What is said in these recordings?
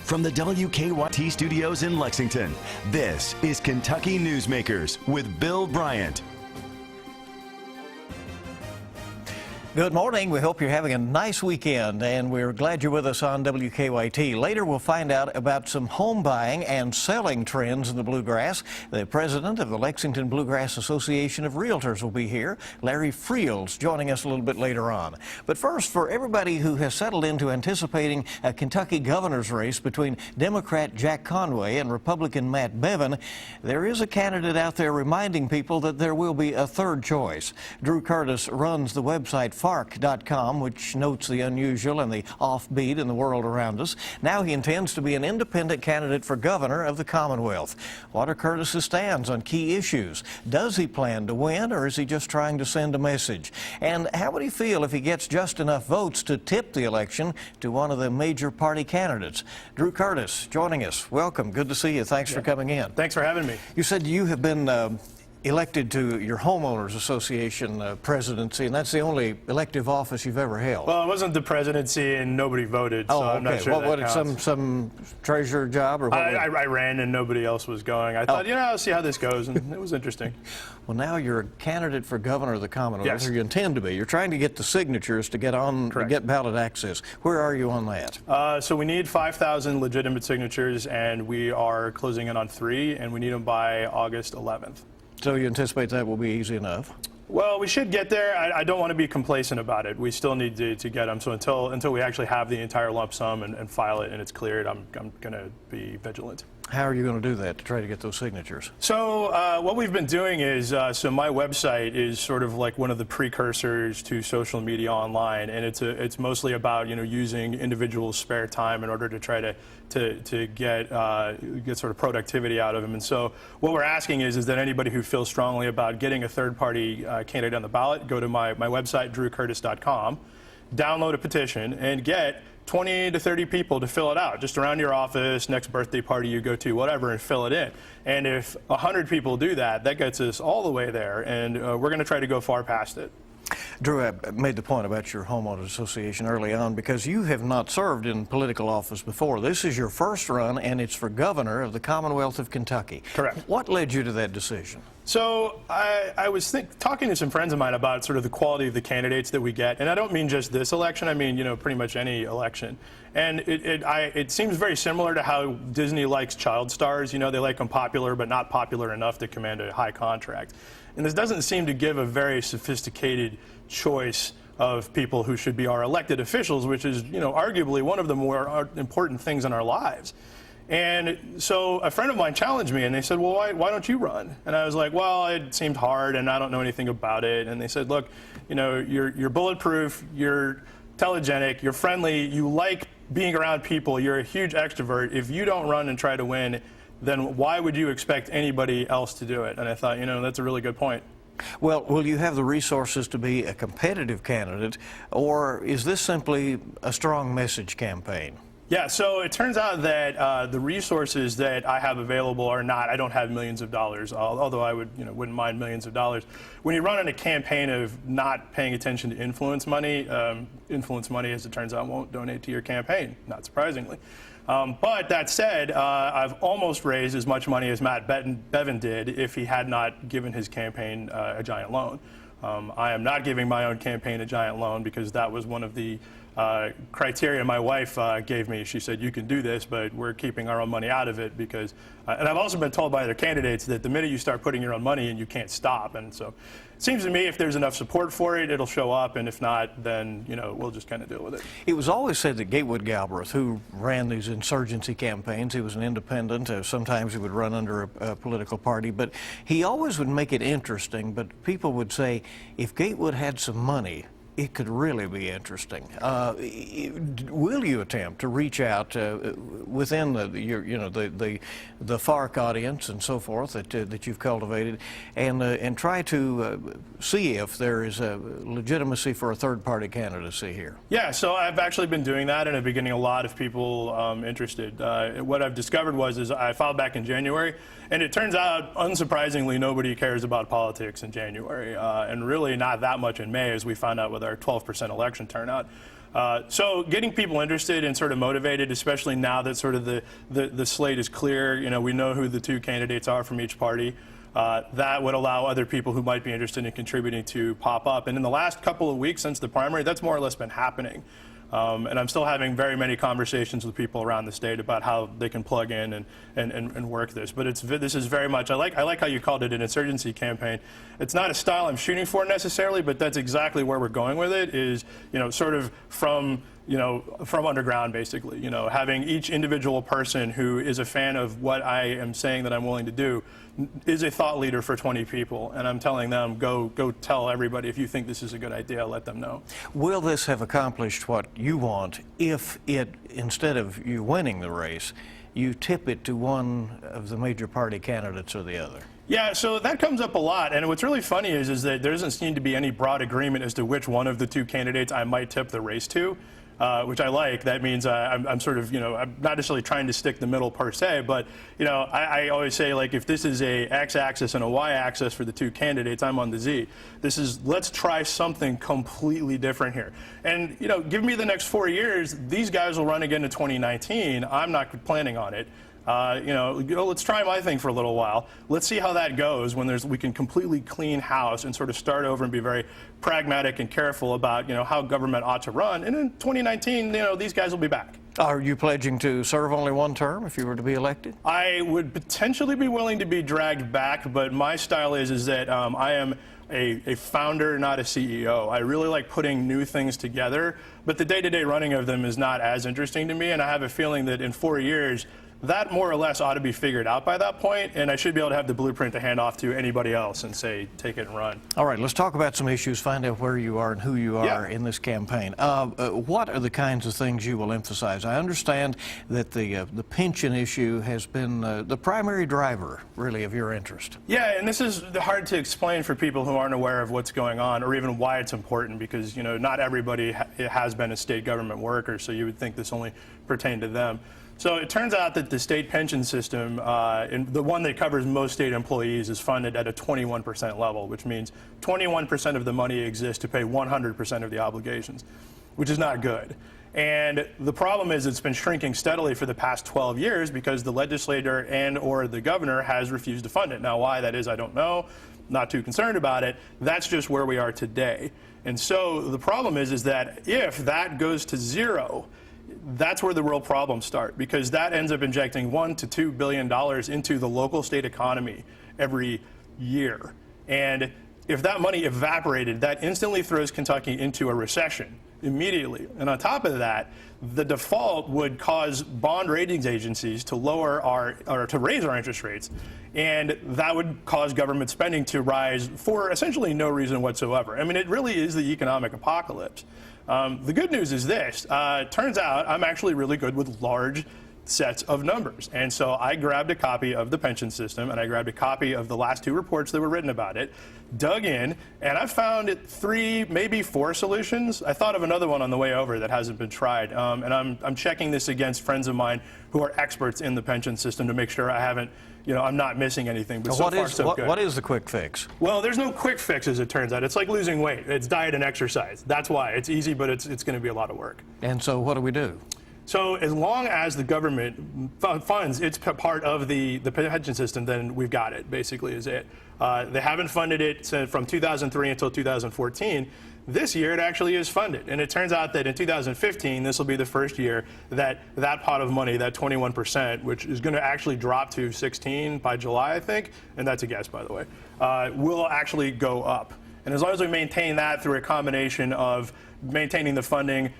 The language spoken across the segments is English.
From the WKYT studios in Lexington, this is Kentucky Newsmakers with Bill Bryant. Good morning. We hope you're having a nice weekend, and we're glad you're with us on WKYT. Later, we'll find out about some home buying and selling trends in the Bluegrass. The president of the Lexington Bluegrass Association of Realtors will be here. Larry Friel's joining us a little bit later on. But first, for everybody who has settled into anticipating a Kentucky governor's race between Democrat Jack Conway and Republican Matt Bevin, there is a candidate out there reminding people that there will be a third choice. Drew Curtis runs the website Fark.com, which notes the unusual and the offbeat in the world around us. Now he intends to be an independent candidate for governor of the Commonwealth. What are Curtis's stands on key issues? Does he plan to win, or is he just trying to send a message? And how would he feel if he gets just enough votes to tip the election to one of the major party candidates? Drew Curtis joining us. Welcome. Good to see you. Thanks for coming in. Thanks for having me. You said you have been elected to your homeowners association presidency, and that's the only elective office you've ever held. Well, it wasn't the presidency, and nobody voted, so I'm not sure what some treasurer job, or what? I ran, and nobody else was going. I thought, I'll see how this goes, and it was interesting. Well, now you're a candidate for governor of the Commonwealth, yes. Or you intend to be. You're trying to get the signatures to get on, to get ballot access. Where are you on that? So we need 5,000 legitimate signatures, and we are closing in on 3, and we need them by August 11th. So you anticipate that will be easy enough? Well, we should get there. I don't want to be complacent about it. We still need to get them. So until we actually have the entire lump sum and file it and it's cleared, I'm going to be vigilant. How are you going to do that to try to get those signatures? So what we've been doing is, so my website is sort of like one of the precursors to social media online, and it's mostly about using individuals' spare time in order to try to get sort of productivity out of them. And so what we're asking is that anybody who feels strongly about getting a third-party candidate on the ballot, go to my website, drewcurtis.com, download a petition, and get 20 to 30 people to fill it out, just around your office, next birthday party you go to, whatever, and fill it in. And if 100 people do that, that gets us all the way there, and we're going to try to go far past it. Drew, I made the point about your homeowners association early on because you have not served in political office before. This is your first run, and it's for governor of the Commonwealth of Kentucky. Correct. What led you to that decision? So I was talking to some friends of mine about sort of the quality of the candidates that we get, and I don't mean just this election. I mean pretty much any election. And it seems very similar to how Disney likes child stars. They like them popular but not popular enough to command a high contract. And this doesn't seem to give a very sophisticated choice of people who should be our elected officials, which is arguably one of the more important things in our lives. And so a friend of mine challenged me, and they said, well, why don't you run? And I was like, well, it seemed hard, and I don't know anything about it. And they said, look, you're bulletproof, you're telegenic, you're friendly, you like being around people, you're a huge extrovert. If you don't run and try to win, then why would you expect anybody else to do it? And I thought, that's a really good point. Well, will you have the resources to be a competitive candidate, or is this simply a strong message campaign? Yeah, so it turns out that the resources that I have available are not. I don't have millions of dollars, although I wouldn't mind millions of dollars. When you run in a campaign of not paying attention to influence money, as it turns out, won't donate to your campaign, not surprisingly. But that said, I've almost raised as much money as Matt Bevin did if he had not given his campaign a giant loan. I am not giving my own campaign a giant loan because that was one of the criteria my wife gave me. She said, you can do this, but we're keeping our own money out of it because, and I've also been told by other candidates that the minute you start putting your own money in, you can't stop. And so it seems to me if there's enough support for it, it'll show up, and if not, then, we'll just kind of deal with it. It was always said that Gatewood Galbraith, who ran these insurgency campaigns, he was an independent, sometimes he would run under a political party, but he always would make it interesting, but people would say, if Gatewood had some money, it could really be interesting. Will you attempt to reach out within the Fark audience and so forth that you've cultivated, and try to see if there is a legitimacy for a third-party candidacy here? Yeah, so I've actually been doing that, and I've been getting a lot of people interested. What I've discovered is I filed back in January, and it turns out, unsurprisingly, nobody cares about politics in January, and really not that much in May, as we found out with our 12% election turnout. So getting people interested and sort of motivated, especially now that sort of the slate is clear, you know, we know who the two candidates are from each party. That would allow other people who might be interested in contributing to pop up. And in the last couple of weeks since the primary, that's more or less been happening. And I'm still having very many conversations with people around the state about how they can plug in and work this. But this is very much, I like how you called it an insurgency campaign. It's not a style I'm shooting for necessarily, but that's exactly where we're going with it, is, you know, sort of from underground, basically. You know, having each individual person who is a fan of what I am saying that I'm willing to do is a thought leader for 20 people, and I'm telling them, go tell everybody, if you think this is a good idea, let them know. Will this have accomplished what you want if instead of you winning the race, you tip it to one of the major party candidates or the other? Yeah, so that comes up a lot, and what's really funny is that there doesn't seem to be any broad agreement as to which one of the two candidates I might tip the race to. Which I like. That means I'm sort of, you know, I'm not necessarily trying to stick the middle per se, but, you know, I always say, like, if this is a x-axis and a y-axis for the two candidates, I'm on the z. This is, let's try something completely different here. And, you know, give me the next 4 years, these guys will run again in 2019. I'm not planning on it. You know, let's try my thing for a little while. Let's see how that goes when we can completely clean house and sort of start over and be very pragmatic and careful about, you know, how government ought to run. And in 2019, you know, these guys will be back. Are you pledging to serve only one term if you were to be elected? I would potentially be willing to be dragged back, but my style is that I am a founder, not a CEO. I really like putting new things together, but the day-to-day running of them is not as interesting to me, and I have a feeling that in 4 years, that more or less ought to be figured out by that point, and I should be able to have the blueprint to hand off to anybody else and say, take it and run. All right, let's talk about some issues, find out where you are and who you are in this campaign. What are the kinds of things you will emphasize? I understand that the pension issue has been the primary driver, really, of your interest. Yeah, and this is hard to explain for people who aren't aware of what's going on or even why it's important, because, you know, not everybody has been a state government worker, so you would think this only pertained to them. So it turns out that the state pension system, the one that covers most state employees, is funded at a 21% level, which means 21% of the money exists to pay 100% of the obligations, which is not good. And the problem is it's been shrinking steadily for the past 12 years because the legislator and or the governor has refused to fund it. Now, why that is, I don't know. Not too concerned about it. That's just where we are today. And so the problem is that if that goes to zero, that's where the real problems start, because that ends up injecting $1 to $2 billion into the local state economy every year. And if that money evaporated, that instantly throws Kentucky into a recession immediately. And on top of that, the default would cause bond ratings agencies to raise our interest rates, and that would cause government spending to rise for essentially no reason whatsoever. I mean, it really is the economic apocalypse. The good news is this. Turns out I'm actually really good with large sets of numbers. And so I grabbed a copy of the pension system, and I grabbed a copy of the last two reports that were written about it, dug in, and I found 3, maybe 4 solutions. I thought of another one on the way over that hasn't been tried. And I'm checking this against friends of mine who are experts in the pension system to make sure I haven't, you know, I'm not missing anything. But so far, so good. What is the quick fix? Well, there's no quick fix, as it turns out. It's like losing weight. It's diet and exercise. That's why. It's easy, but it's going to be a lot of work. And so what do we do? So as long as the government funds its part of the pension system, then we've got it, basically, is it. They haven't funded it from 2003 until 2014. This year, it actually is funded. And it turns out that in 2015, this will be the first year that that pot of money, that 21%, which is going to actually drop to 16 by July, I think, and that's a guess, by the way, will actually go up. And as long as we maintain that through a combination of maintaining the funding,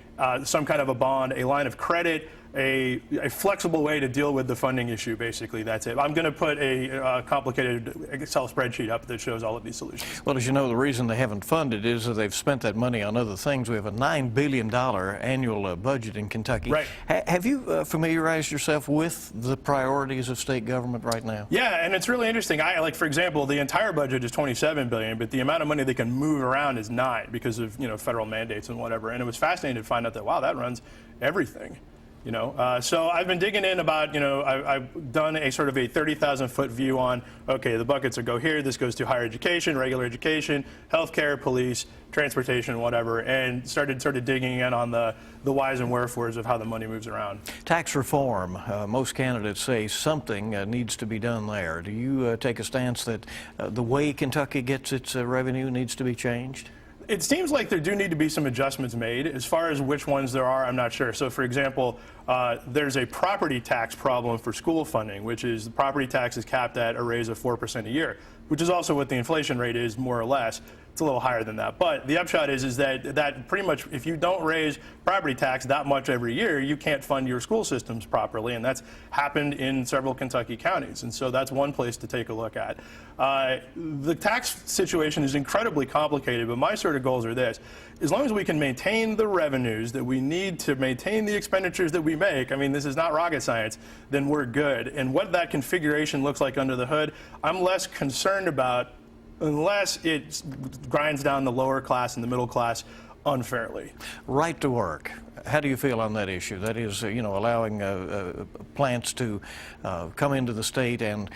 some kind of a bond, a line of credit, a flexible way to deal with the funding issue, basically, that's it. I'm going to put a complicated Excel spreadsheet up that shows all of these solutions. Well, as you know, the reason they haven't funded is that they've spent that money on other things. We have a $9 billion annual budget in Kentucky. Right. Have you familiarized yourself with the priorities of state government right now? Yeah, and it's really interesting. Like, for example, the entire budget is $27 billion, but the amount of money they can move around is $9 because of, you know, federal mandates and whatever. And it was fascinating to find out that, wow, that runs everything. So I've been digging in about, I've done a sort of a 30,000-foot view on, okay, the buckets will go here. This goes to higher education, regular education, healthcare, police, transportation, whatever, and started sort of digging in on the whys and wherefores of how the money moves around. Tax reform. Most candidates say something needs to be done there. Do you take a stance that the way Kentucky gets its revenue needs to be changed? It seems like there do need to be some adjustments made. As far as which ones there are, I'm not sure. So, for example, there's a property tax problem for school funding, which is the property tax is capped at a raise of 4% a year, which is also what the inflation rate is, more or less. It's a little higher than that. But the upshot is that pretty much if you don't raise property tax that much every year, you can't fund your school systems properly. And that's happened in several Kentucky counties. And so that's one place to take a look at. The tax situation is incredibly complicated, but my sort of goals are this. As long as we can maintain the revenues that we need to maintain the expenditures that we make, I mean, this is not rocket science, then we're good. And what that configuration looks like under the hood, I'm less concerned about unless it grinds down the lower class and the middle class unfairly. Right to work. How do you feel on that issue? That is, allowing plants to come into the state and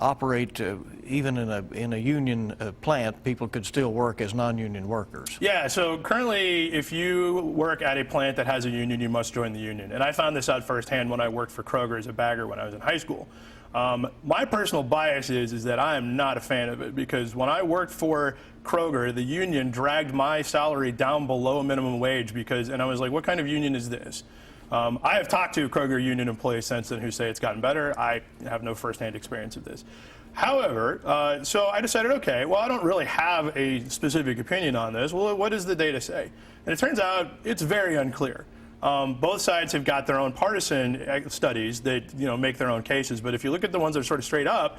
operate even in a union plant. People could still work as non-union workers. Yeah, so currently if you work at a plant that has a union, you must join the union. And I found this out firsthand when I worked for Kroger as a bagger when I was in high school. My personal bias is that I am not a fan of it, because when I worked for Kroger, the union dragged my salary down below minimum wage and I was like, what kind of union is this? I have talked to Kroger union employees since then who say it's gotten better. I have no firsthand experience of this. However, so I decided, okay, well, I don't really have a specific opinion on this. Well, what does the data say? And it turns out it's very unclear. Both sides have got their own partisan studies that make their own cases, but if you look at the ones that are sort of straight up,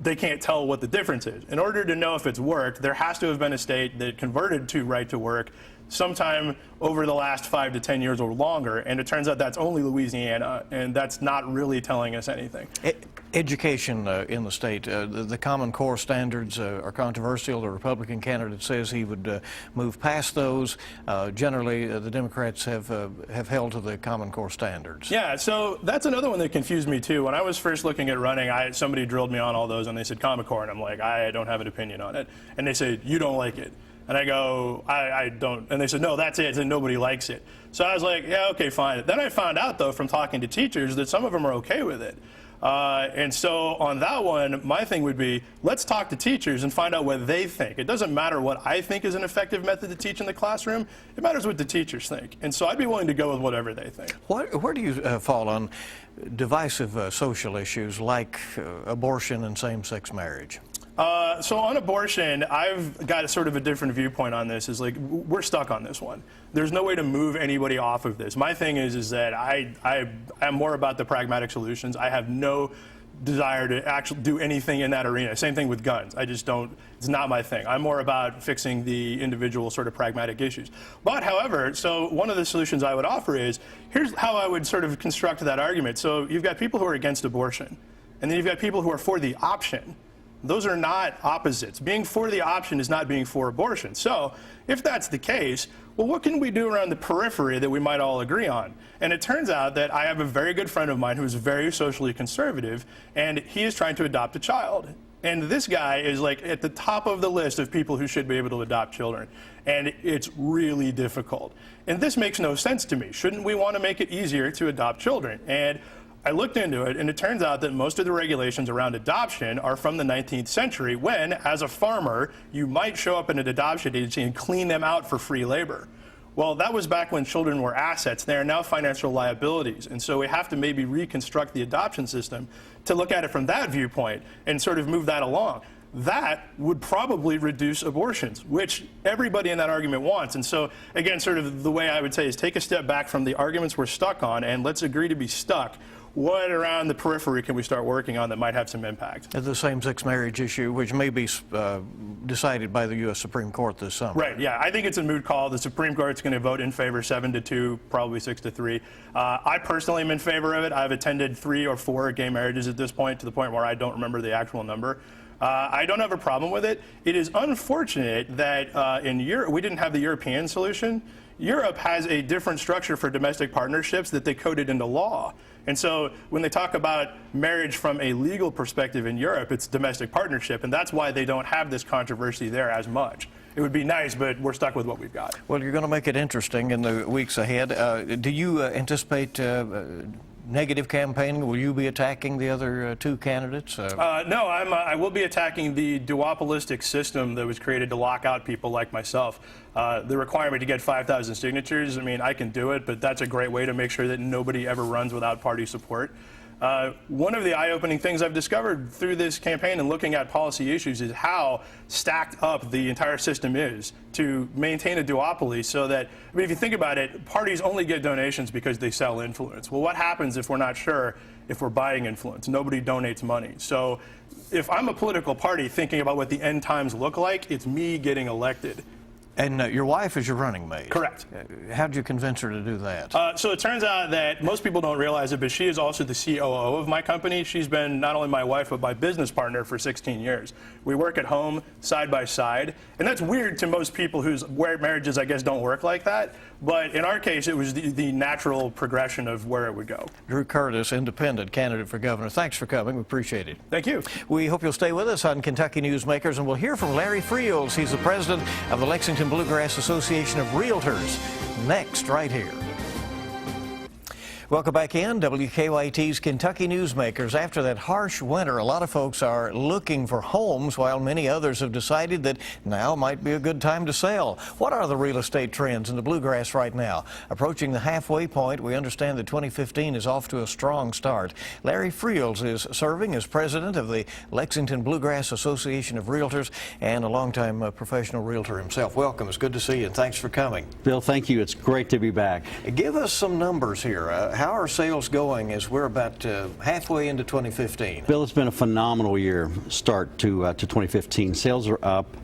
they can't tell what the difference is. In order to know if it's worked, there has to have been a state that converted to right to work sometime over the last 5 to 10 years or longer, and it turns out that's only Louisiana, and that's not really telling us anything. Education in the state, the Common Core standards are controversial. The Republican candidate says he would move past those. Generally, the Democrats have held to the Common Core standards. Yeah, so that's another one that confused me too. When I was first looking at running, somebody drilled me on all those, and they said Common Core, and I'm like, I don't have an opinion on it. And they said, you don't like it. And I go, I don't. And they said, no, that's it, and nobody likes it. So I was like, yeah, okay, fine. Then I found out, though, from talking to teachers that some of them are okay with it. And so on that one, my thing would be, let's talk to teachers and find out what they think. It doesn't matter what I think is an effective method to teach in the classroom. It matters what the teachers think. And so I'd be willing to go with whatever they think. Where do you fall on divisive social issues like abortion and same-sex marriage? So on abortion, I've got sort of a different viewpoint on this. Is like, we're stuck on this one. There's no way to move anybody off of this. My thing is that I'm more about the pragmatic solutions. I have no desire to actually do anything in that arena. Same thing with guns. I just don't, it's not my thing. I'm more about fixing the individual sort of pragmatic issues. But however, so one of the solutions I would offer is, here's how I would sort of construct that argument. So you've got people who are against abortion, and then you've got people who are for the option. Those are not opposites. Being for the option is not being for abortion. So if that's the case, well, what can we do around the periphery that we might all agree on? And it turns out that I have a very good friend of mine who is very socially conservative, and he is trying to adopt a child. And this guy is like at the top of the list of people who should be able to adopt children. And it's really difficult. And this makes no sense to me. Shouldn't we want to make it easier to adopt children? And I looked into it, and it turns out that most of the regulations around adoption are from the 19th century when, as a farmer, you might show up in an adoption agency and clean them out for free labor. Well, that was back when children were assets. They are now financial liabilities. And so we have to maybe reconstruct the adoption system to look at it from that viewpoint and sort of move that along. That would probably reduce abortions, which everybody in that argument wants. And so, again, sort of the way I would say is take a step back from the arguments we're stuck on and let's agree to be stuck. What around the periphery can we start working on that might have some impact? The same-sex marriage issue, which may be decided by the U.S. Supreme Court this summer. Right, yeah. I think it's a moot call. The Supreme Court's going to vote in favor 7-2, probably 6-3. I personally am in favor of it. I've attended 3 or 4 gay marriages at this point, to the point where I don't remember the actual number. I don't have a problem with it. It is unfortunate that in Europe, we didn't have the European solution. Europe has a different structure for domestic partnerships that they coded into law. And so when they talk about marriage from a legal perspective in Europe, it's domestic partnership, and that's why they don't have this controversy there as much. It would be nice, but we're stuck with what we've got. Well, you're going to make it interesting in the weeks ahead. Do you anticipate negative campaigning? Will you be attacking the other two candidates? No, I will be attacking the duopolistic system that was created to lock out people like myself. The requirement to get 5,000 signatures, I mean, I can do it, but that's a great way to make sure that nobody ever runs without party support. One of the eye-opening things I've discovered through this campaign and looking at policy issues is how stacked up the entire system is to maintain a duopoly, so that, I mean, if you think about it, parties only get donations because they sell influence. Well, what happens if we're not sure if we're buying influence? Nobody donates money. So if I'm a political party thinking about what the end times look like, it's me getting elected. And your wife is your running mate. Correct. How did you convince her to do that? So it turns out that most people don't realize it, but she is also the COO of my company. She's been not only my wife, but my business partner for 16 years. We work at home side by side, and that's weird to most people whose marriages, I guess, don't work like that. But in our case, it was the natural progression of where it would go. Drew Curtis, independent candidate for governor. Thanks for coming. We appreciate it. Thank you. We hope you'll stay with us on Kentucky Newsmakers, and we'll hear from Larry Friels. He's the president of the Lexington Bluegrass Association of Realtors. Next, right here. Welcome back in. WKYT's Kentucky Newsmakers. After that harsh winter, a lot of folks are looking for homes, while many others have decided that now might be a good time to sell. What are the real estate trends in the Bluegrass right now? Approaching the halfway point, we understand that 2015 is off to a strong start. Larry Friels is serving as president of the Lexington Bluegrass Association of Realtors and a longtime professional realtor himself. Welcome. It's good to see you, and thanks for coming. Bill, thank you. It's great to be back. Give us some numbers here. How are sales going as we're about halfway into 2015? Bill, it's been a phenomenal year start to 2015. Sales are up,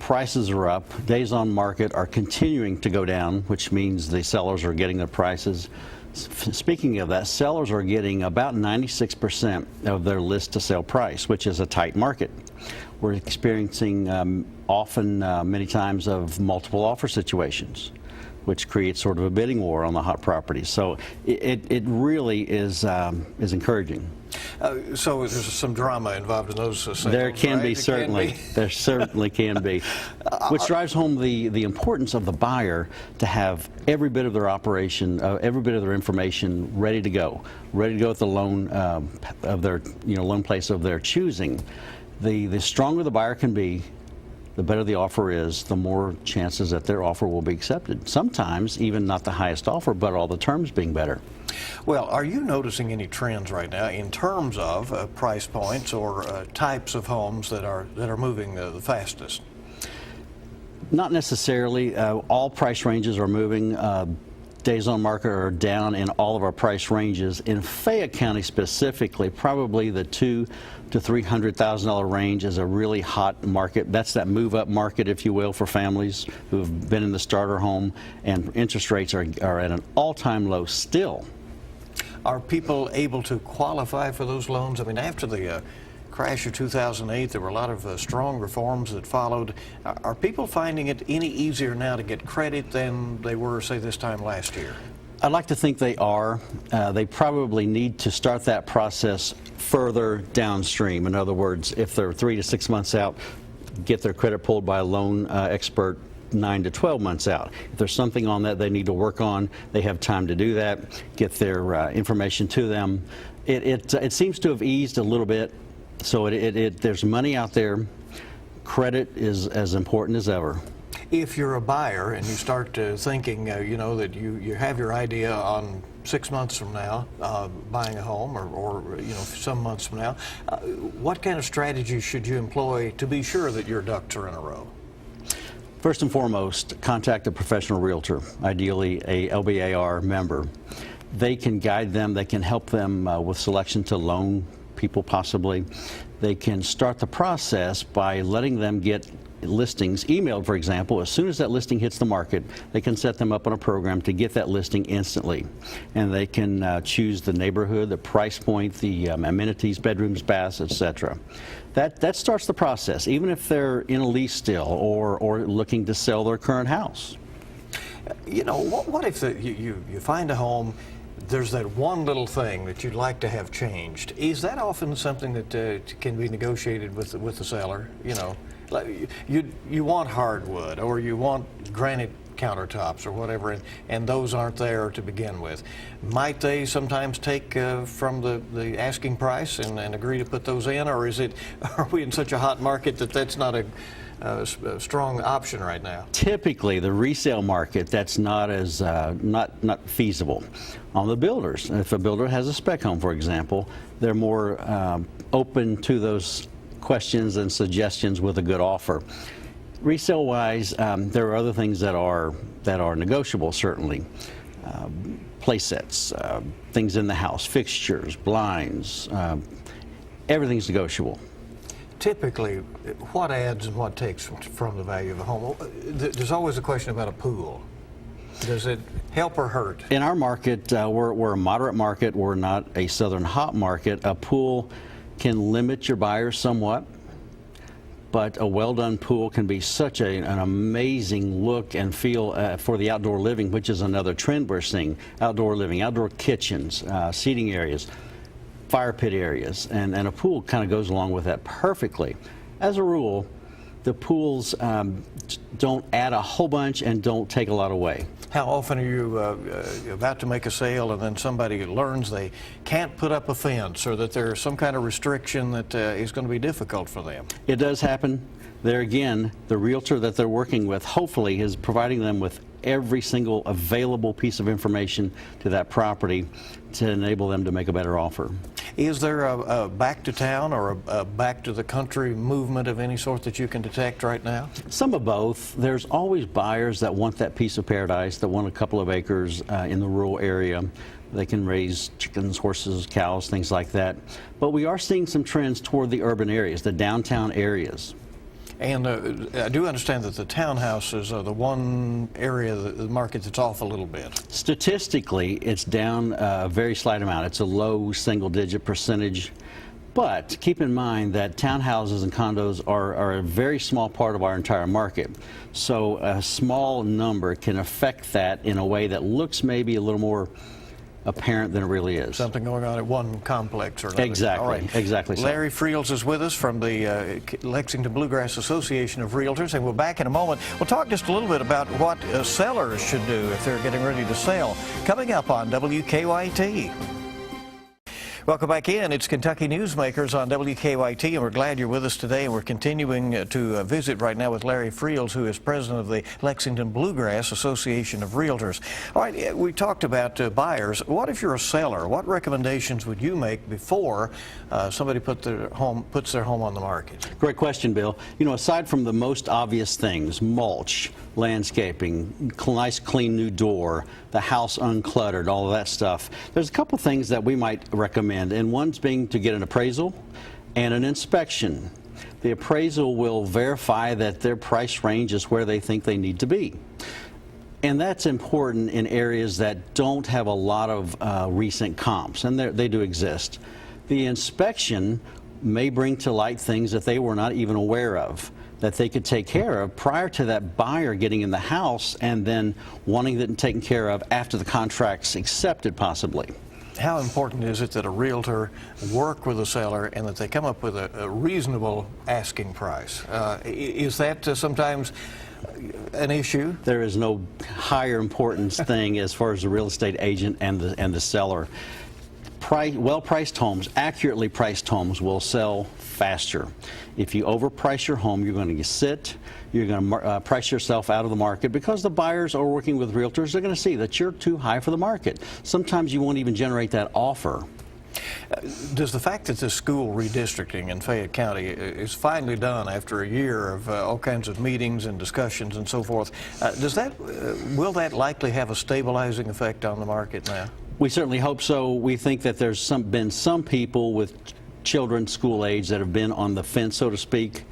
prices are up, days on market are continuing to go down, which means the sellers are getting their prices. Speaking of that, sellers are getting about 96% of their list to sale price, which is a tight market. We're experiencing many times of multiple offer situations, which creates sort of a bidding war on the hot properties. So it really is encouraging. So there's some drama involved in those sales, There can right? be, certainly. There certainly can be. Which drives home the importance of the buyer to have every bit of their operation, every bit of their information ready to go at the loan of their loan place of their choosing. The stronger the buyer can be, the better the offer is, the more chances that their offer will be accepted. Sometimes even not the highest offer, but all the terms being better. Well, are you noticing any trends right now in terms of price points or types of homes that are moving the fastest? Not necessarily. All price ranges are moving. Days on market are down in all of our price ranges. In Fayette County specifically, probably the $200,000 to $300,000 range is a really hot market. That's that move-up market, if you will, for families who have been in the starter home, and interest rates are at an all-time low still. Are people able to qualify for those loans? I mean, after the crash of 2008, there were a lot of strong reforms that followed. Are people finding it any easier now to get credit than they were, say, this time last year? I'd like to think they are. They probably need to start that process further downstream. In other words, if they're 3 to 6 months out, get their credit pulled by a loan expert 9 to 12 months out. If there's something on that they need to work on, they have time to do that, get their information to them. It seems to have eased a little bit. So there's money out there. Credit is as important as ever. If you're a buyer and you start thinking, that you have your idea on 6 months from now, buying a home, or some months from now, what kind of strategy should you employ to be sure that your ducks are in a row? First and foremost, contact a professional realtor, ideally a LBAR member. They can guide them. They can help them with selection to loan people possibly. They can start the process by letting them get listings emailed, for example. As soon as that listing hits the market, they can set them up on a program to get that listing instantly. And they can choose the neighborhood, the price point, the amenities, bedrooms, baths, etc. That starts the process, even if they're in a lease still or looking to sell their current house. You know, what if you find a home, there's that one little thing that you'd like to have changed? Is that often something that can be negotiated with the seller? You know, like you want hardwood, or you want granite countertops or whatever, and those aren't there to begin with. Might they sometimes take from the asking price and agree to put those in, or are we in such a hot market that that's not a strong option right now? Typically, the resale market, that's not as not feasible. On the builders, if a builder has a spec home, for example, they're more open to those questions and suggestions with a good offer. Resale-wise, there are other things that are negotiable, certainly. Play sets, things in the house, fixtures, blinds, everything's negotiable. Typically, what adds and what takes from the value of a home? There's always a question about a pool. Does it help or hurt? In our market, we're a moderate market. We're not a southern hot market. A pool can limit your buyers somewhat, but a well-done pool can be such an amazing look and feel for the outdoor living, which is another trend we're seeing. Outdoor living, outdoor kitchens, seating areas, fire pit areas, and a pool kind of goes along with that perfectly. As a rule, the pools don't add a whole bunch and don't take a lot away. How often are you about to make a sale and then somebody learns they can't put up a fence, or that there's some kind of restriction that is going to be difficult for them? It does happen. There again, the realtor that they're working with hopefully is providing them with every single available piece of information to that property to enable them to make a better offer. Is there a back to town or a back to the country movement of any sort that you can detect right now? Some of both. There's always buyers that want that piece of paradise, that want a couple of acres in the rural area. They can raise chickens, horses, cows, things like that. But we are seeing some trends toward the urban areas, the downtown areas. And I do understand that the townhouses are the one area of the market that's off a little bit. Statistically, it's down a very slight amount. It's a low single-digit percentage. But keep in mind that townhouses and condos are a very small part of our entire market. So a small number can affect that in a way that looks maybe a little more apparent than it really is. Something going on at one complex or another. Exactly. All right. Exactly so. Larry Friels is with us from the Lexington Bluegrass Association of Realtors, and we're back in a moment. We'll talk just a little bit about what sellers should do if they're getting ready to sell. Coming up on WKYT. Welcome back in. It's Kentucky Newsmakers on WKYT, and we're glad you're with us today. And we're continuing to visit right now with Larry Friels, who is president of the Lexington Bluegrass Association of Realtors. All right, we talked about buyers. What if you're a seller? What recommendations would you make before somebody puts their home on the market? Great question, Bill. You know, aside from the most obvious things, mulch, landscaping, nice clean new door, the house uncluttered, all of that stuff, there's a couple things that we might recommend, and one's being to get an appraisal and an inspection. The appraisal will verify that their price range is where they think they need to be. And that's important in areas that don't have a lot of recent comps, and they do exist. The inspection may bring to light things that they were not even aware of, that they could take care of prior to that buyer getting in the house and then wanting it taken care of after the contract's accepted, possibly. How important is it that a realtor work with a seller and that they come up with a reasonable asking price? Is that sometimes an issue? There is no higher importance thing as far as the real estate agent and the seller. Well-priced homes, accurately priced homes will sell faster. If you overprice your home, you're going to sit, you're going to price yourself out of the market, because the buyers are working with realtors. They're going to see that you're too high for the market. Sometimes you won't even generate that offer. Does the fact that the school redistricting in Fayette County is finally done after a year of all kinds of meetings and discussions and so forth, will that likely have a stabilizing effect on the market now? We certainly hope so. We think that there's been some people with children school age that have been on the fence, so to speak,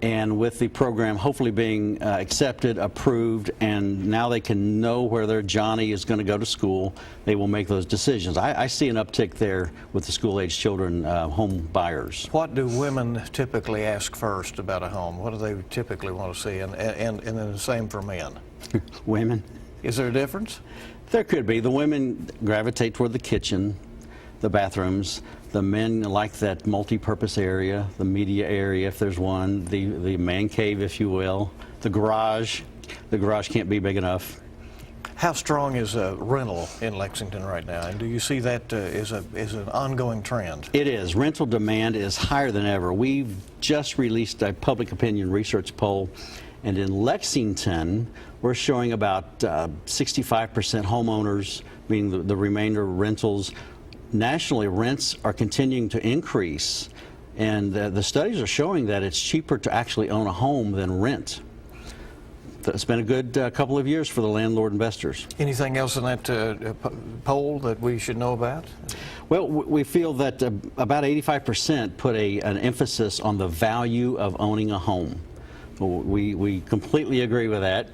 and with the program hopefully being accepted, approved, and now they can know where their Johnny is going to go to school, they will make those decisions. I see an uptick there with the school age children home buyers. What do women typically ask first about a home? What do they typically want to see? And then the same for men. Women? Is there a difference? There could be. The women gravitate toward the kitchen, the bathrooms. The men like that multi-purpose area, the media area, if there's one, the man cave, if you will, the garage. The garage can't be big enough. How strong is rental in Lexington right now, and do you see that as an ongoing trend? It is. Rental demand is higher than ever. We've just released a public opinion research poll, and in Lexington, we're showing about 65% homeowners, meaning the remainder rentals. Nationally, rents are continuing to increase, and the studies are showing that it's cheaper to actually own a home than rent. It's been a good couple of years for the landlord investors. Anything else in that poll that we should know about? Well, we feel that about 85% put an emphasis on the value of owning a home. We completely agree with that.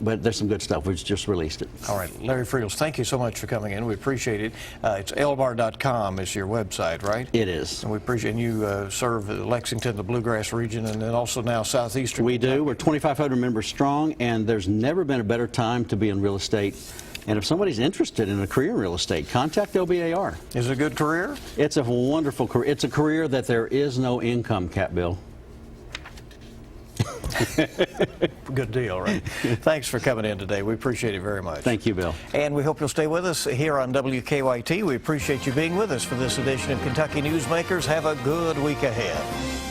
But there's some good stuff. We've just released it. All right. Larry Friels, thank you so much for coming in. We appreciate it. It's elbar.com is your website, right? It is. And we appreciate you serve Lexington, the Bluegrass region, and then also now Southeastern. We do. We're 2,500 members strong, and there's never been a better time to be in real estate. And if somebody's interested in a career in real estate, contact OBAR. Is it a good career? It's a wonderful career. It's a career that there is no income cap, Bill. Good deal, right? Thanks for coming in today. We appreciate it very much. Thank you, Bill. And we hope you'll stay with us here on WKYT. We appreciate you being with us for this edition of Kentucky Newsmakers. Have a good week ahead.